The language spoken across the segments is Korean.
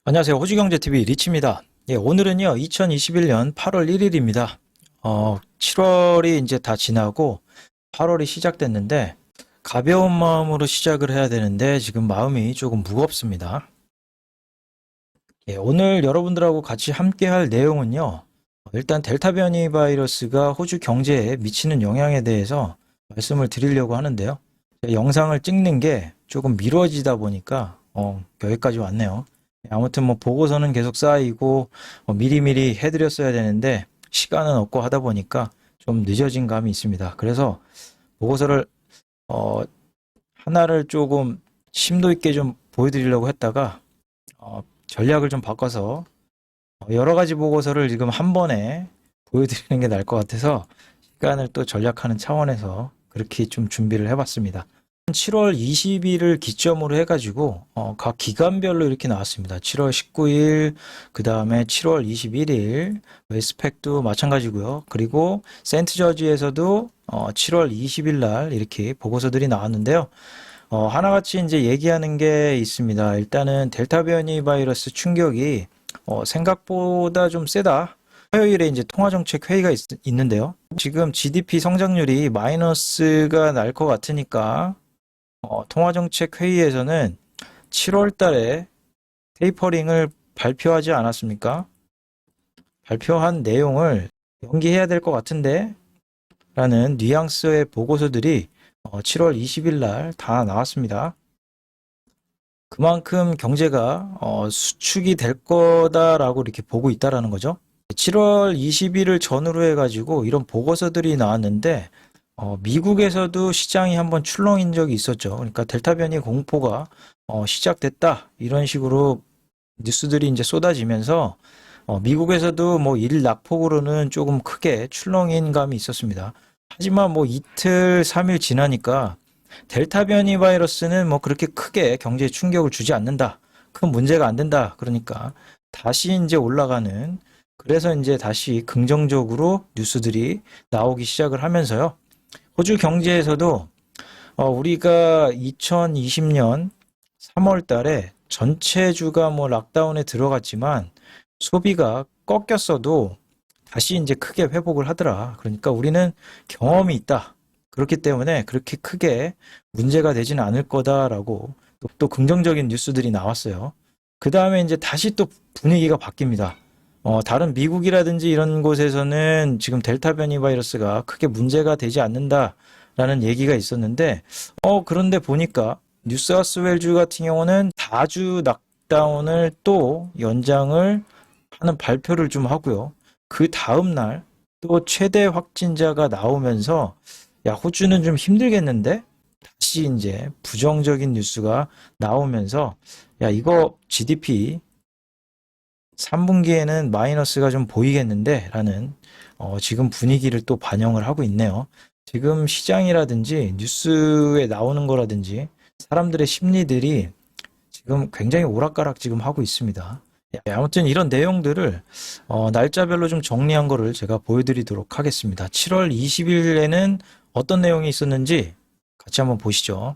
안녕하세요. 호주경제TV 리치입니다. 예, 오늘은요, 2021년 8월 1일입니다. 7월이 이제 다 지나고 8월이 시작됐는데, 가벼운 마음으로 시작을 해야 되는데, 지금 마음이 조금 무겁습니다. 예, 오늘 여러분들하고 같이 함께 할 내용은요, 일단 델타 변이 바이러스가 호주 경제에 미치는 영향에 대해서 말씀을 드리려고 하는데요. 영상을 찍는 게 조금 미뤄지다 보니까, 여기까지 왔네요. 아무튼 뭐 보고서는 계속 쌓이고 미리미리 해드렸어야 되는데 시간은 없고 하다 보니까 좀 늦어진 감이 있습니다. 그래서 보고서를 어, 하나를 조금 심도 있게 좀 보여드리려고 했다가 전략을 좀 바꿔서 여러 가지 보고서를 지금 한 번에 보여드리는 게 나을 것 같아서 시간을 또 전략하는 차원에서 그렇게 좀 준비를 해봤습니다. 7월 20일을 기점으로 해가지고 각 기간별로 이렇게 나왔습니다. 7월 19일, 그 다음에 7월 21일, 웨스트팩도 마찬가지고요. 그리고 센트저지에서도 7월 20일 날 이렇게 보고서들이 나왔는데요. 하나같이 이제 얘기하는 게 있습니다. 일단은 델타 변이 바이러스 충격이 생각보다 좀 세다. 화요일에 이제 통화정책 회의가 있는데요. 지금 GDP 성장률이 마이너스가 날 것 같으니까 통화정책 회의에서는 7월 달에 테이퍼링을 발표하지 않았습니까? 발표한 내용을 연기해야 될 것 같은데 라는 뉘앙스의 보고서들이 7월 20일 날 다 나왔습니다. 그만큼 경제가 수축이 될 거다라고 이렇게 보고 있다라는 거죠. 7월 20일을 전후로 해가지고 이런 보고서들이 나왔는데 미국에서도 시장이 한번 출렁인 적이 있었죠. 그러니까 델타 변이 공포가 시작됐다 이런 식으로 뉴스들이 이제 쏟아지면서 미국에서도 뭐 일 낙폭으로는 조금 크게 출렁인 감이 있었습니다. 하지만 뭐 이틀, 3일 지나니까 델타 변이 바이러스는 뭐 그렇게 크게 경제에 충격을 주지 않는다. 큰 문제가 안 된다. 그러니까 다시 이제 올라가는, 그래서 이제 다시 긍정적으로 뉴스들이 나오기 시작을 하면서요. 호주 경제에서도 우리가 2020년 3월 달에 전체주가 뭐 락다운에 들어갔지만 소비가 꺾였어도 다시 이제 크게 회복을 하더라. 그러니까 우리는 경험이 있다. 그렇기 때문에 그렇게 크게 문제가 되지는 않을 거다라고 또 긍정적인 뉴스들이 나왔어요. 그 다음에 이제 다시 또 분위기가 바뀝니다. 다른 미국이라든지 이런 곳에서는 지금 델타 변이 바이러스가 크게 문제가 되지 않는다라는 얘기가 있었는데, 그런데 보니까 뉴사우스웨일주 같은 경우는 다주 락다운을 또 연장을 하는 발표를 좀 하고요. 그 다음 날 또 최대 확진자가 나오면서 야, 호주는 좀 힘들겠는데? 다시 이제 부정적인 뉴스가 나오면서 야, 이거 GDP 3분기에는 마이너스가 좀 보이겠는데? 라는 지금 분위기를 또 반영을 하고 있네요. 지금 시장이라든지 뉴스에 나오는 거라든지 사람들의 심리들이 지금 굉장히 오락가락 지금 하고 있습니다. 예, 아무튼 이런 내용들을 날짜별로 좀 정리한 거를 제가 보여드리도록 하겠습니다. 7월 20일에는 어떤 내용이 있었는지 같이 한번 보시죠.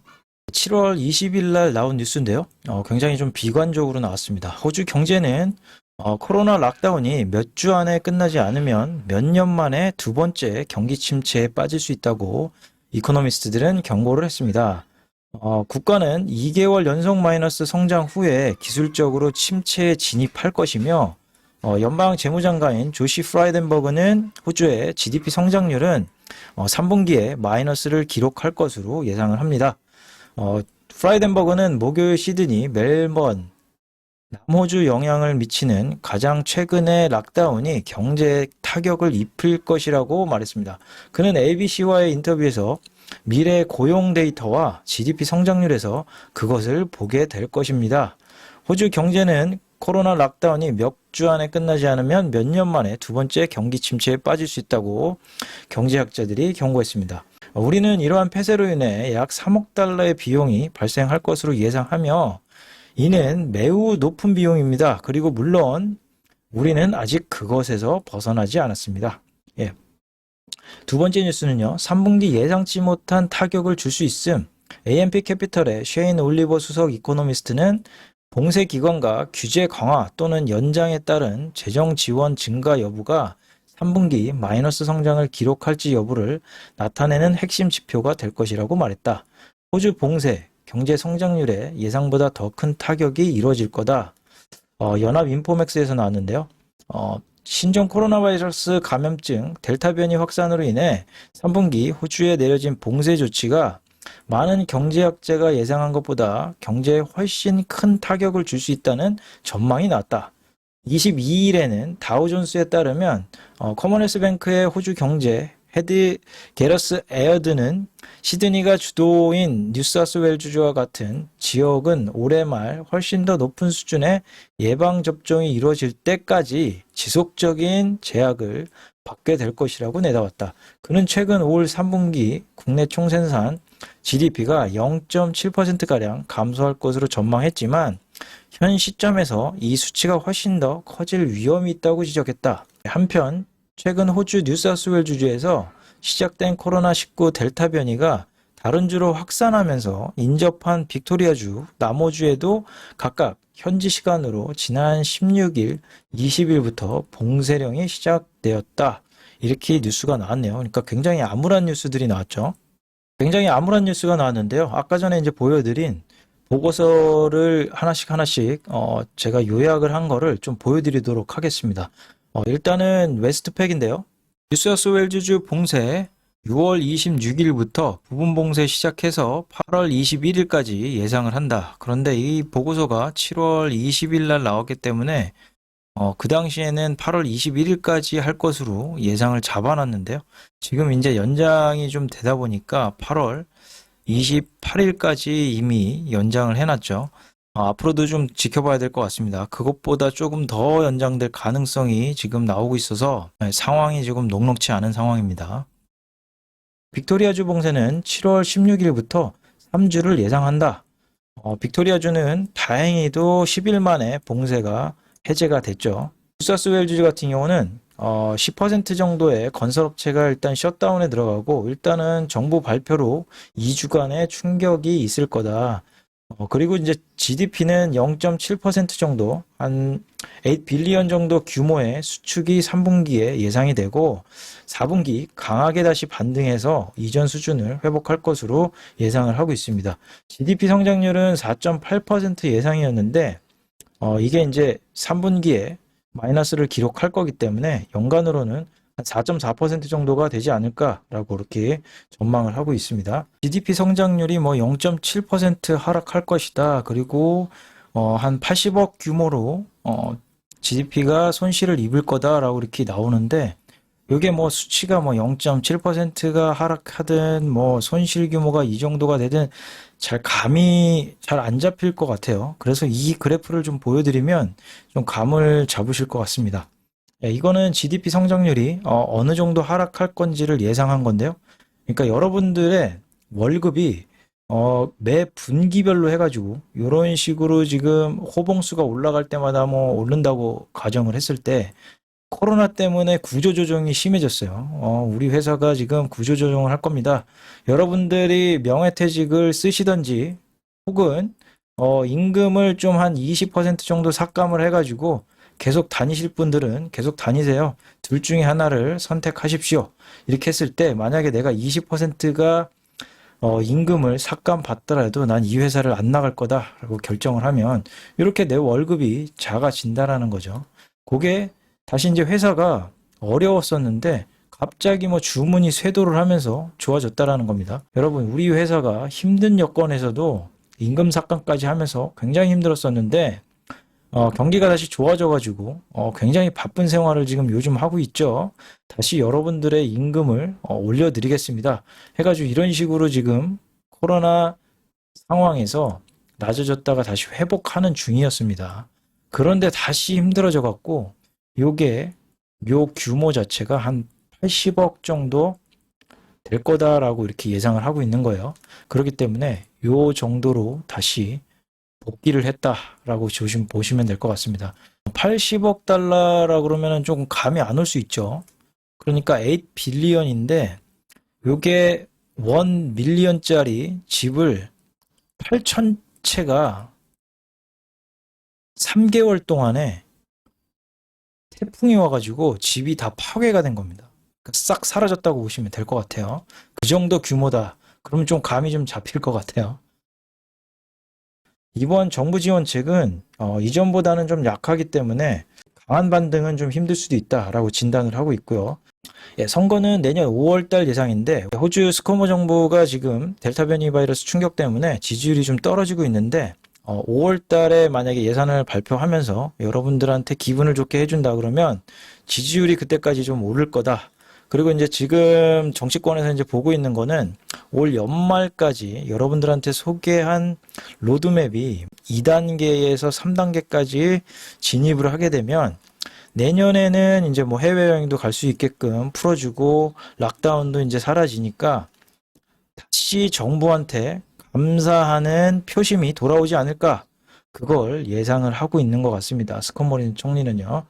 7월 20일 날 나온 뉴스인데요. 굉장히 좀 비관적으로 나왔습니다. 호주 경제는 코로나 락다운이 몇 주 안에 끝나지 않으면 몇 년 만에 두 번째 경기 침체에 빠질 수 있다고 이코노미스트들은 경고를 했습니다. 국가는 2개월 연속 마이너스 성장 후에 기술적으로 침체에 진입할 것이며 연방 재무장관인 조시 프라이덴버그는 호주의 GDP 성장률은 3분기에 마이너스를 기록할 것으로 예상을 합니다. 프라이덴버그는 목요일 시드니, 멜번, 남호주 영향을 미치는 가장 최근의 락다운이 경제에 타격을 입힐 것이라고 말했습니다. 그는 ABC와의 인터뷰에서 미래 고용 데이터와 GDP 성장률에서 그것을 보게 될 것입니다. 호주 경제는 코로나 락다운이 몇 주 안에 끝나지 않으면 몇 년 만에 두 번째 경기 침체에 빠질 수 있다고 경제학자들이 경고했습니다. 우리는 이러한 폐쇄로 인해 약 3억 달러의 비용이 발생할 것으로 예상하며 이는 매우 높은 비용입니다. 그리고 물론 우리는 아직 그것에서 벗어나지 않았습니다. 예. 두 번째 뉴스는요. 3분기 예상치 못한 타격을 줄 수 있음. AMP 캐피털의 쉐인 올리버 수석 이코노미스트는 봉쇄 기간과 규제 강화 또는 연장에 따른 재정 지원 증가 여부가 3분기 마이너스 성장을 기록할지 여부를 나타내는 핵심 지표가 될 것이라고 말했다. 호주 봉쇄, 경제 성장률에 예상보다 더 큰 타격이 이루어질 거다. 연합인포맥스에서 나왔는데요. 신종 코로나 바이러스 감염증 델타 변이 확산으로 인해 3분기 호주에 내려진 봉쇄 조치가 많은 경제학자가 예상한 것보다 경제에 훨씬 큰 타격을 줄 수 있다는 전망이 나왔다. 22일에는 다우존스에 따르면 커먼웰스 뱅크의 호주 경제 헤드 게러스 에어드는 시드니가 주도인 뉴사우스웨일즈주와 같은 지역은 올해 말 훨씬 더 높은 수준의 예방접종이 이루어질 때까지 지속적인 제약을 받게 될 것이라고 내다봤다. 그는 최근 올 3분기 국내 총생산 GDP가 0.7%가량 감소할 것으로 전망했지만 현 시점에서 이 수치가 훨씬 더 커질 위험이 있다고 지적했다. 한편 최근 호주 뉴사우스웨일즈주에서 시작된 코로나19 델타 변이가 다른 주로 확산하면서 인접한 빅토리아주, 남호주에도 각각 현지 시간으로 지난 16일, 20일부터 봉쇄령이 시작되었다. 이렇게 뉴스가 나왔네요. 그러니까 굉장히 암울한 뉴스들이 나왔죠. 굉장히 암울한 뉴스가 나왔는데요. 아까 전에 이제 보여드린 보고서를 하나씩 제가 요약을 한 거를 좀 보여드리도록 하겠습니다. 일단은 웨스트팩인데요. 뉴사우스웨일즈주 봉쇄 6월 26일부터 부분 봉쇄 시작해서 8월 21일까지 예상을 한다. 그런데 이 보고서가 7월 20일 날 나왔기 때문에 그 당시에는 8월 21일까지 할 것으로 예상을 잡아놨는데요. 지금 이제 연장이 좀 되다 보니까 8월 28일까지 이미 연장을 해놨죠. 앞으로도 좀 지켜봐야 될 것 같습니다. 그것보다 조금 더 연장될 가능성이 지금 나오고 있어서 상황이 지금 녹록치 않은 상황입니다. 빅토리아주 봉쇄는 7월 16일부터 3주를 예상한다. 빅토리아주는 다행히도 10일 만에 봉쇄가 해제가 됐죠. 뉴사우스웨일즈 같은 경우는 10% 정도의 건설업체가 일단 셧다운에 들어가고 일단은 정부 발표로 2주간의 충격이 있을 거다. 그리고 이제 GDP는 0.7% 정도, 한 8 빌리언 정도 규모의 수축이 3분기에 예상이 되고 4분기 강하게 다시 반등해서 이전 수준을 회복할 것으로 예상을 하고 있습니다. GDP 성장률은 4.8% 예상이었는데 이게 이제 3분기에 마이너스를 기록할 거기 때문에 연간으로는 한 4.4% 정도가 되지 않을까라고 이렇게 전망을 하고 있습니다. GDP 성장률이 뭐 0.7% 하락할 것이다. 그리고 한 80억 규모로 GDP가 손실을 입을 거다라고 이렇게 나오는데 이게 뭐 수치가 뭐 0.7%가 하락하든 뭐 손실 규모가 이 정도가 되든 감이 잘 안 잡힐 것 같아요. 그래서 이 그래프를 좀 보여드리면 좀 감을 잡으실 것 같습니다. 이거는 GDP 성장률이 어느 정도 하락할 건지를 예상한 건데요. 그러니까 여러분들의 월급이 매 분기별로 해가지고 이런 식으로 지금 호봉수가 올라갈 때마다 뭐 오른다고 가정을 했을 때 코로나 때문에 구조조정이 심해졌어요. 우리 회사가 지금 구조조정을 할 겁니다. 여러분들이 명예퇴직을 쓰시던지 혹은 임금을 좀 한 20% 정도 삭감을 해가지고 계속 다니실 분들은 계속 다니세요. 둘 중에 하나를 선택하십시오. 이렇게 했을 때 만약에 내가 20%가 임금을 삭감받더라도 난 이 회사를 안 나갈 거다라고 결정을 하면 이렇게 내 월급이 작아진다라는 거죠. 그게 다시 이제 회사가 어려웠었는데 갑자기 뭐 주문이 쇄도를 하면서 좋아졌다라는 겁니다. 여러분, 우리 회사가 힘든 여건에서도 임금 삭감까지 하면서 굉장히 힘들었었는데 경기가 다시 좋아져가지고 굉장히 바쁜 생활을 지금 요즘 하고 있죠. 다시 여러분들의 임금을 올려드리겠습니다. 해가지고 이런 식으로 지금 코로나 상황에서 낮아졌다가 다시 회복하는 중이었습니다. 그런데 다시 힘들어져 갖고 요게 요 규모 자체가 한 80억 정도 될 거다라고 이렇게 예상을 하고 있는 거예요. 그렇기 때문에 요 정도로 다시 복귀를 했다라고 보시면 될 것 같습니다. 80억 달러라 그러면은 조금 감이 안 올 수 있죠. 그러니까 8 빌리언인데 요게 1 밀리언짜리 집을 8,000채가 3개월 동안에 태풍이 와가지고 집이 다 파괴가 된 겁니다. 그러니까 싹 사라졌다고 보시면 될 것 같아요. 그 정도 규모다. 그러면 좀 감이 좀 잡힐 것 같아요. 이번 정부 지원책은 이전보다는 좀 약하기 때문에 강한 반등은 좀 힘들 수도 있다라고 진단을 하고 있고요. 예, 선거는 내년 5월달 예상인데 호주 스코모 정부가 지금 델타 변이 바이러스 충격 때문에 지지율이 좀 떨어지고 있는데 5월달에 만약에 예산을 발표하면서 여러분들한테 기분을 좋게 해준다 그러면 지지율이 그때까지 좀 오를 거다. 그리고 이제 지금 정치권에서 이제 보고 있는 거는 올 연말까지 여러분들한테 소개한 로드맵이 2단계에서 3단계까지 진입을 하게 되면 내년에는 이제 뭐 해외여행도 갈 수 있게끔 풀어주고 락다운도 이제 사라지니까 다시 정부한테 감사하는 표심이 돌아오지 않을까, 그걸 예상을 하고 있는 것 같습니다. 스콧모리슨 총리는요.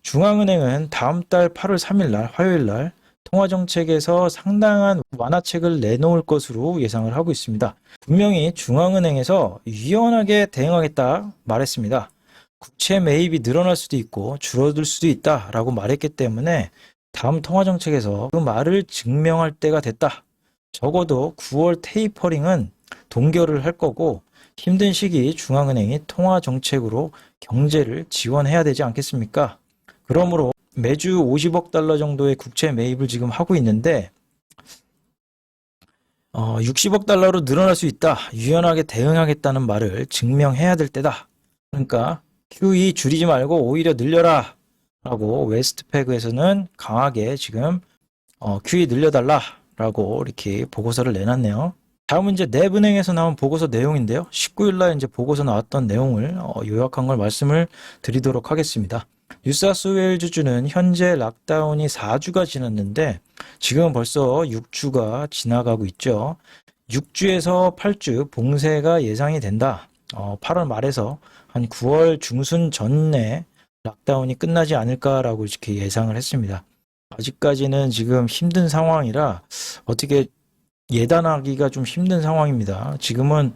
중앙은행은 다음 달 8월 3일 날 화요일 날 통화정책에서 상당한 완화책을 내놓을 것으로 예상을 하고 있습니다. 분명히 중앙은행에서 유연하게 대응하겠다 말했습니다. 국채 매입이 늘어날 수도 있고 줄어들 수도 있다라고 말했기 때문에 다음 통화정책에서 그 말을 증명할 때가 됐다. 적어도 9월 테이퍼링은 동결을 할 거고 힘든 시기 중앙은행이 통화정책으로 경제를 지원해야 되지 않겠습니까? 그러므로 매주 50억 달러 정도의 국채 매입을 지금 하고 있는데 60억 달러로 늘어날 수 있다. 유연하게 대응하겠다는 말을 증명해야 될 때다. 그러니까 QE 줄이지 말고 오히려 늘려라 라고 웨스트패그에서는 강하게 지금 QE 늘려달라 라고 이렇게 보고서를 내놨네요. 다음은 이제 넵은행에서 나온 보고서 내용인데요. 19일 날 이제 보고서 나왔던 내용을 요약한 걸 말씀을 드리도록 하겠습니다. 뉴사우스웨일즈주는 현재 락다운이 4주가 지났는데 지금은 벌써 6주가 지나가고 있죠. 6주에서 8주 봉쇄가 예상이 된다. 8월 말에서 한 9월 중순 전에 락다운이 끝나지 않을까라고 이렇게 예상을 했습니다. 아직까지는 지금 힘든 상황이라 어떻게 예단하기가 좀 힘든 상황입니다. 지금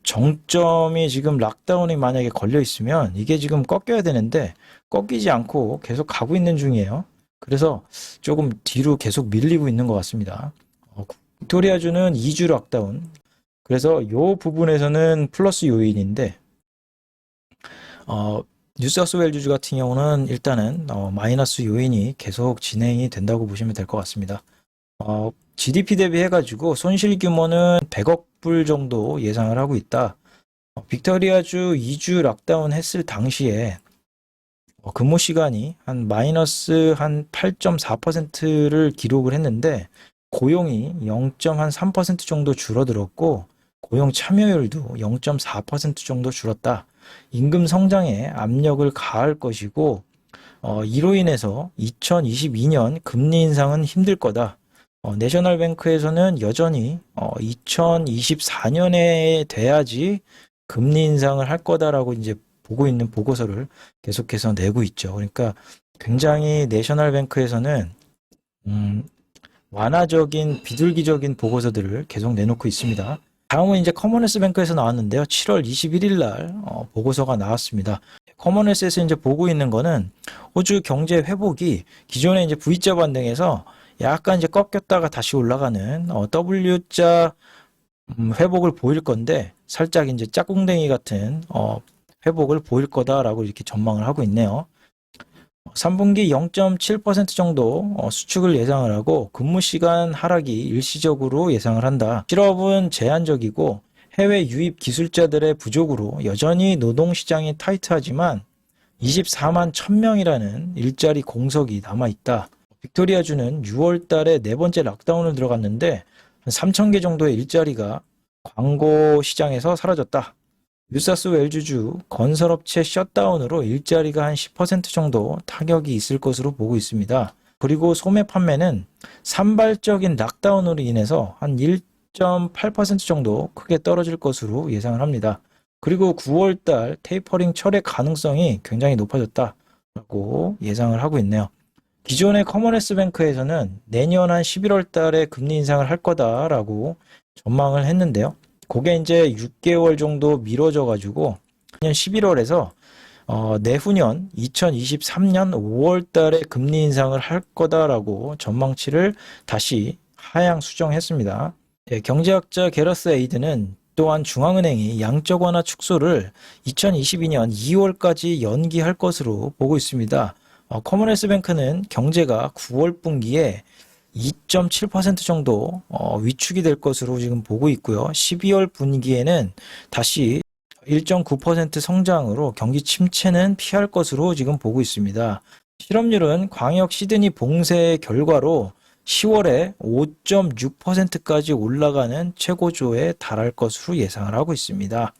정점이 지금 락다운이 만약에 걸려 있으면 이게 지금 꺾여야 되는데 꺾이지 않고 계속 가고 있는 중이에요. 그래서 조금 뒤로 계속 밀리고 있는 것 같습니다. 빅토리아주는 2주 락다운. 그래서 이 부분에서는 플러스 요인인데 뉴사우스웨일즈 같은 경우는 일단은 마이너스 요인이 계속 진행이 된다고 보시면 될 것 같습니다. GDP 대비해가지고 손실 규모는 100억 불 정도 예상을 하고 있다. 빅토리아주 2주 락다운 했을 당시에 근무 시간이 한 마이너스 한 8.4%를 기록을 했는데 고용이 0.3% 정도 줄어들었고 고용 참여율도 0.4% 정도 줄었다. 임금 성장에 압력을 가할 것이고 이로 인해서 2022년 금리 인상은 힘들 거다. 내셔널뱅크에서는 여전히 2024년에 돼야지 금리 인상을 할 거다라고 이제 보고 있는 보고서를 계속해서 내고 있죠. 그러니까 굉장히 내셔널뱅크에서는 완화적인 비둘기적인 보고서들을 계속 내놓고 있습니다. 다음은 이제 커머넌스 뱅크에서 나왔는데요. 7월 21일 날 보고서가 나왔습니다. 커머넌스에서 이제 보고 있는 거는 호주 경제 회복이 기존에 이제 V자 반등에서 약간 이제 꺾였다가 다시 올라가는 W자 회복을 보일 건데 살짝 이제 짝꿍댕이 같은 회복을 보일 거다라고 이렇게 전망을 하고 있네요. 3분기 0.7% 정도 수축을 예상을 하고 근무 시간 하락이 일시적으로 예상을 한다. 실업은 제한적이고 해외 유입 기술자들의 부족으로 여전히 노동시장이 타이트하지만 24만 1000명이라는 일자리 공석이 남아있다. 빅토리아주는 6월 달에 네 번째 락다운을 들어갔는데 3000개 정도의 일자리가 광고 시장에서 사라졌다. 뉴사우스웨일즈주 건설업체 셧다운으로 일자리가 한 10% 정도 타격이 있을 것으로 보고 있습니다. 그리고 소매 판매는 산발적인 락다운으로 인해서 한 1.8% 정도 크게 떨어질 것으로 예상을 합니다. 그리고 9월달 테이퍼링 철회 가능성이 굉장히 높아졌다라고 예상을 하고 있네요. 기존의 커머넌스 뱅크에서는 내년 한 11월 달에 금리 인상을 할 거다라고 전망을 했는데요. 그게 이제 6개월 정도 미뤄져 가지고 년 11월에서 내후년 2023년 5월 달에 금리 인상을 할 거다라고 전망치를 다시 하향 수정했습니다. 경제학자 게러스 에이드는 또한 중앙은행이 양적 완화 축소를 2022년 2월까지 연기할 것으로 보고 있습니다. 커머널스 뱅크는 경제가 9월 분기에 2.7% 정도 위축이 될 것으로 지금 보고 있고요. 12월 분기에는 다시 1.9% 성장으로 경기 침체는 피할 것으로 지금 보고 있습니다. 실업률은 광역 시드니 봉쇄의 결과로 10월에 5.6%까지 올라가는 최고조에 달할 것으로 예상을 하고 있습니다.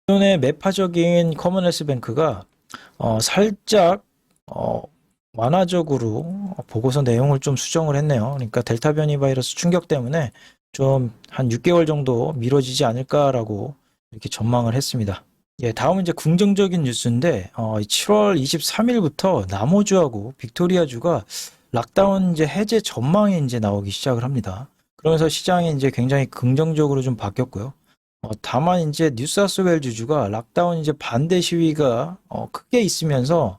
기존의 매파적인 커머널스 뱅크가 살짝 완화적으로 보고서 내용을 좀 수정을 했네요. 그러니까 델타 변이 바이러스 충격 때문에 좀 한 6개월 정도 미뤄지지 않을까라고 이렇게 전망을 했습니다. 예, 다음은 이제 긍정적인 뉴스인데 7월 23일부터 남호주하고 빅토리아주가 락다운 이제 해제 전망이 이제 나오기 시작을 합니다. 그러면서 시장이 이제 굉장히 긍정적으로 좀 바뀌었고요. 다만 이제 뉴사우스웨일즈주가 락다운 이제 반대 시위가 크게 있으면서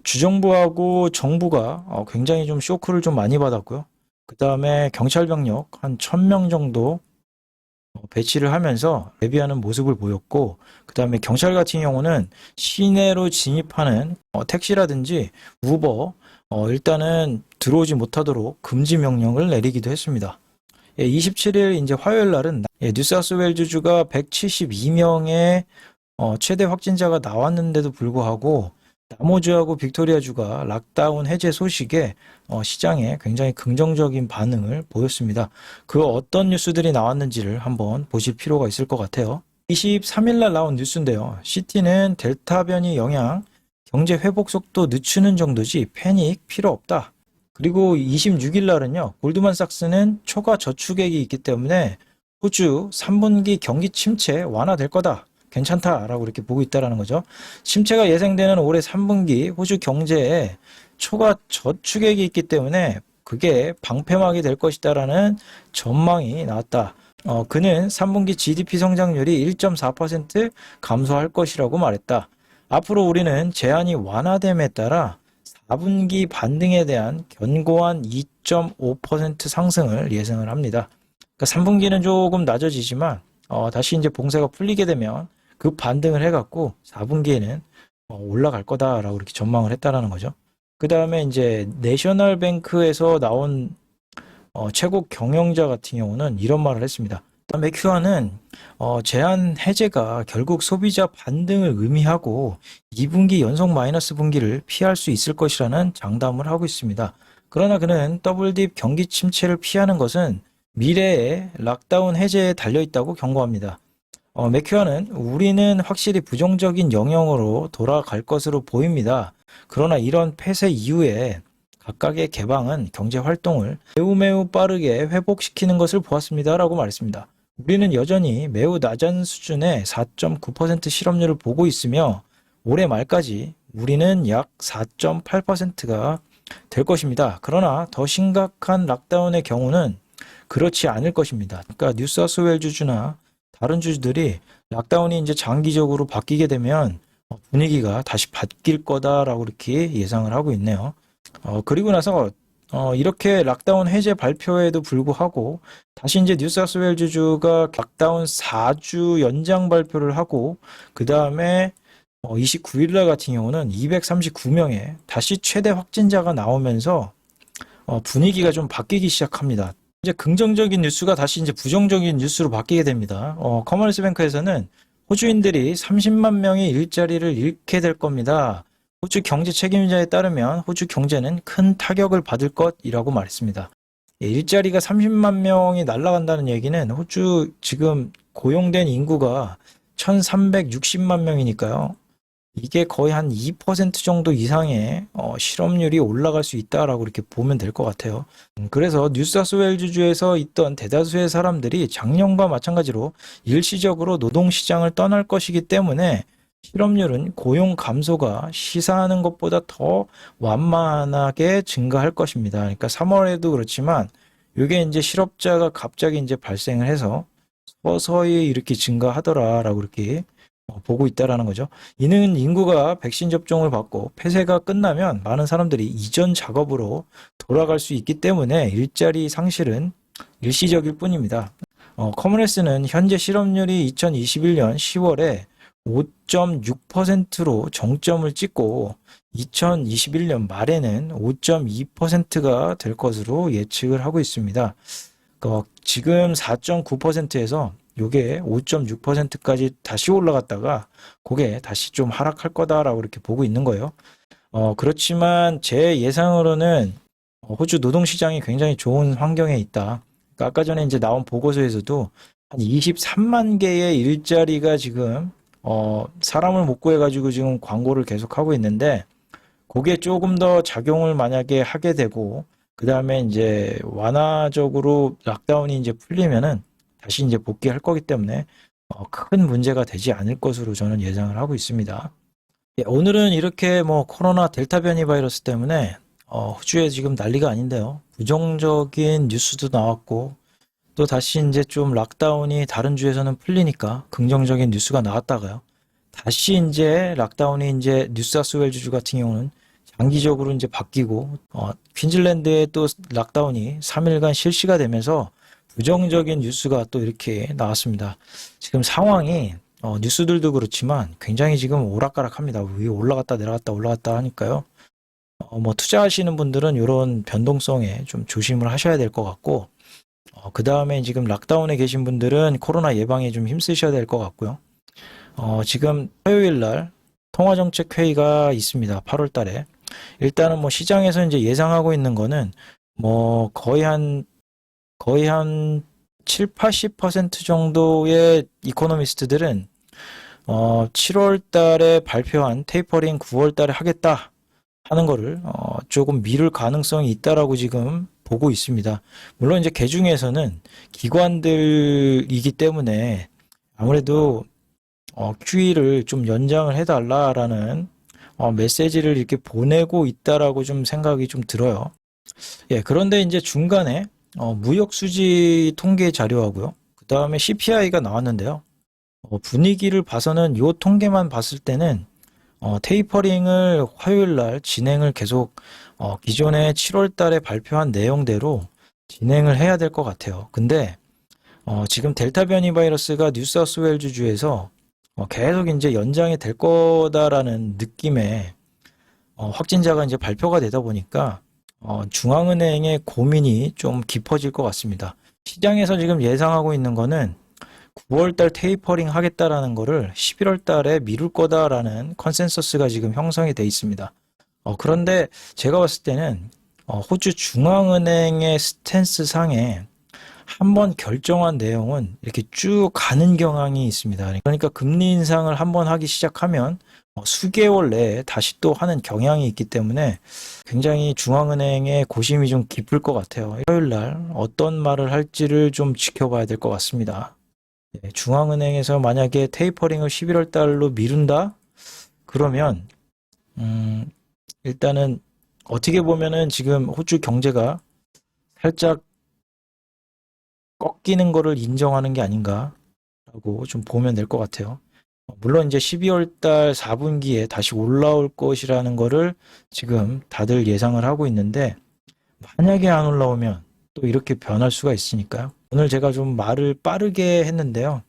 주정부하고 정부가 굉장히 좀 쇼크를 좀 많이 받았고요. 그 다음에 경찰 병력 한 1000명 정도 배치를 하면서 대비하는 모습을 보였고, 그 다음에 경찰 같은 경우는 시내로 진입하는 택시라든지 우버 일단은 들어오지 못하도록 금지 명령을 내리기도 했습니다. 27일 이제 화요일 날은 뉴사우스웨일즈주가 172명의 최대 확진자가 나왔는데도 불구하고 남호주하고 빅토리아주가 락다운 해제 소식에 시장에 굉장히 긍정적인 반응을 보였습니다. 그 어떤 뉴스들이 나왔는지를 한번 보실 필요가 있을 것 같아요. 23일 날 나온 뉴스인데요. 시티는 델타 변이 영향, 경제 회복 속도 늦추는 정도지 패닉 필요 없다. 그리고 26일 날은요. 골드만삭스는 초과 저축액이 있기 때문에 호주 3분기 경기 침체 완화될 거다. 괜찮다라고 이렇게 보고 있다라는 거죠. 침체가 예상되는 올해 3분기 호주 경제에 초과 저축액이 있기 때문에 그게 방패막이 될 것이다라는 전망이 나왔다. 그는 3분기 GDP 성장률이 1.4% 감소할 것이라고 말했다. 앞으로 우리는 제한이 완화됨에 따라 4분기 반등에 대한 견고한 2.5% 상승을 예상을 합니다. 그러니까 3분기는 조금 낮아지지만 다시 이제 봉쇄가 풀리게 되면 그 반등을 해갖고 4분기에는 올라갈 거다라고 이렇게 전망을 했다라는 거죠. 그 다음에 이제 내셔널뱅크에서 나온 최고 경영자 같은 경우는 이런 말을 했습니다. 맥큐아는 제한 해제가 결국 소비자 반등을 의미하고 2분기 연속 마이너스 분기를 피할 수 있을 것이라는 장담을 하고 있습니다. 그러나 그는 더블딥 경기 침체를 피하는 것은 미래의 락다운 해제에 달려있다고 경고합니다. 맥큐아는 우리는 확실히 부정적인 영역으로 돌아갈 것으로 보입니다. 그러나 이런 폐쇄 이후에 각각의 개방은 경제 활동을 매우 빠르게 회복시키는 것을 보았습니다. 라고 말했습니다. 우리는 여전히 매우 낮은 수준의 4.9% 실업률을 보고 있으며 올해 말까지 우리는 약 4.8%가 될 것입니다. 그러나 더 심각한 락다운의 경우는 그렇지 않을 것입니다. 그러니까 뉴사우스웨일즈주나 다른 주들이 락다운이 이제 장기적으로 바뀌게 되면 분위기가 다시 바뀔 거다라고 이렇게 예상을 하고 있네요. 그리고 나서 이렇게 락다운 해제 발표에도 불구하고 다시 이제 뉴사우스웨일즈주가 락다운 4주 연장 발표를 하고 그 다음에 29일 날 같은 경우는 239명의 다시 최대 확진자가 나오면서 분위기가 좀 바뀌기 시작합니다. 이제 긍정적인 뉴스가 다시 이제 부정적인 뉴스로 바뀌게 됩니다. 커머널스 뱅크에서는 호주인들이 30만 명의 일자리를 잃게 될 겁니다. 호주 경제 책임자에 따르면 호주 경제는 큰 타격을 받을 것이라고 말했습니다. 일자리가 30만 명이 날아간다는 얘기는 호주 지금 고용된 인구가 1360만 명이니까요. 이게 거의 한 2% 정도 이상의 실업률이 올라갈 수 있다라고 이렇게 보면 될 것 같아요. 그래서 뉴사우스웨일즈주에서 있던 대다수의 사람들이 작년과 마찬가지로 일시적으로 노동시장을 떠날 것이기 때문에 실업률은 고용 감소가 시사하는 것보다 더 완만하게 증가할 것입니다. 그러니까 3월에도 그렇지만 이게 이제 실업자가 갑자기 이제 발생을 해서 서서히 이렇게 증가하더라라고 이렇게 보고 있다라는 거죠. 이는 인구가 백신 접종을 받고 폐쇄가 끝나면 많은 사람들이 이전 작업으로 돌아갈 수 있기 때문에 일자리 상실은 일시적일 뿐입니다. 커먼헬스는 현재 실업률이 2021년 10월에 5.6%로 정점을 찍고 2021년 말에는 5.2%가 될 것으로 예측을 하고 있습니다. 지금 4.9%에서 요게 5.6%까지 다시 올라갔다가 그게 다시 좀 하락할 거다라고 이렇게 보고 있는 거예요. 그렇지만 제 예상으로는 호주 노동시장이 굉장히 좋은 환경에 있다. 그러니까 아까 전에 이제 나온 보고서에서도 한 23만 개의 일자리가 지금 사람을 못 구해가지고 지금 광고를 계속하고 있는데 그게 조금 더 작용을 만약에 하게 되고 그 다음에 이제 완화적으로 락다운이 이제 풀리면은 다시 이제 복귀할 거기 때문에 큰 문제가 되지 않을 것으로 저는 예상을 하고 있습니다. 예, 오늘은 이렇게 뭐 코로나 델타 변이 바이러스 때문에 호주에 지금 난리가 아닌데요. 부정적인 뉴스도 나왔고 또 다시 이제 좀 락다운이 다른 주에서는 풀리니까 긍정적인 뉴스가 나왔다가요. 다시 이제 락다운이 이제 뉴사우스웨일즈 같은 경우는 장기적으로 이제 바뀌고 퀸즐랜드의 또 락다운이 3일간 실시가 되면서 부정적인 뉴스가 또 이렇게 나왔습니다. 지금 상황이 뉴스들도 그렇지만 굉장히 지금 오락가락합니다. 위에 올라갔다 내려갔다 올라갔다 하니까요. 뭐 투자하시는 분들은 이런 변동성에 좀 조심을 하셔야 될 것 같고 그 다음에 지금 락다운에 계신 분들은 코로나 예방에 좀 힘쓰셔야 될 것 같고요. 지금 화요일 날 통화정책회의가 있습니다. 8월 달에. 일단은 뭐 시장에서 이제 예상하고 있는 거는 뭐 거의 한 7, 80% 정도의 이코노미스트들은 7월 달에 발표한 테이퍼링 9월 달에 하겠다 하는 거를 조금 미룰 가능성이 있다라고 지금 보고 있습니다. 물론 이제 그 중에서는 기관들이기 때문에 아무래도 QE를 좀 연장을 해달라라는 메시지를 이렇게 보내고 있다라고 좀 생각이 좀 들어요. 예, 그런데 이제 중간에 무역 수지 통계 자료하고요. 그 다음에 CPI가 나왔는데요. 분위기를 봐서는 요 통계만 봤을 때는 테이퍼링을 화요일 날 진행을 계속 기존에 7월 달에 발표한 내용대로 진행을 해야 될 것 같아요. 근데 지금 델타 변이 바이러스가 뉴사우스웨일즈 주에서 계속 이제 연장이 될 거다라는 느낌의 확진자가 이제 발표가 되다 보니까 중앙은행의 고민이 좀 깊어질 것 같습니다. 시장에서 지금 예상하고 있는 거는 9월 달 테이퍼링 하겠다라는 거를 11월 달에 미룰 거다라는 컨센서스가 지금 형성이 돼 있습니다. 그런데 제가 봤을 때는 호주 중앙은행의 스탠스 상에 한번 결정한 내용은 이렇게 쭉 가는 경향이 있습니다. 그러니까 금리 인상을 한번 하기 시작하면 수개월 내에 다시 또 하는 경향이 있기 때문에 굉장히 중앙은행의 고심이 좀 깊을 것 같아요. 화요일 날 어떤 말을 할지를 좀 지켜봐야 될 것 같습니다. 중앙은행에서 만약에 테이퍼링을 11월 달로 미룬다? 그러면 일단은 어떻게 보면은 지금 호주 경제가 살짝 꺾이는 거를 인정하는 게 아닌가라고 좀 보면 될 것 같아요. 물론 이제 12월 달 4분기에 다시 올라올 것이라는 거를 지금 다들 예상을 하고 있는데 만약에 안 올라오면 또 이렇게 변할 수가 있으니까요. 오늘 제가 좀 말을 빠르게 했는데요.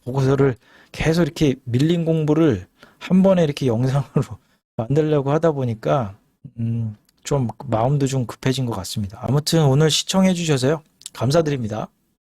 보고서를 계속 이렇게 밀린 공부를 한 번에 이렇게 영상으로 만들려고 하다 보니까 좀 마음도 좀 급해진 것 같습니다. 아무튼 오늘 시청해 주셔서요. 감사드립니다.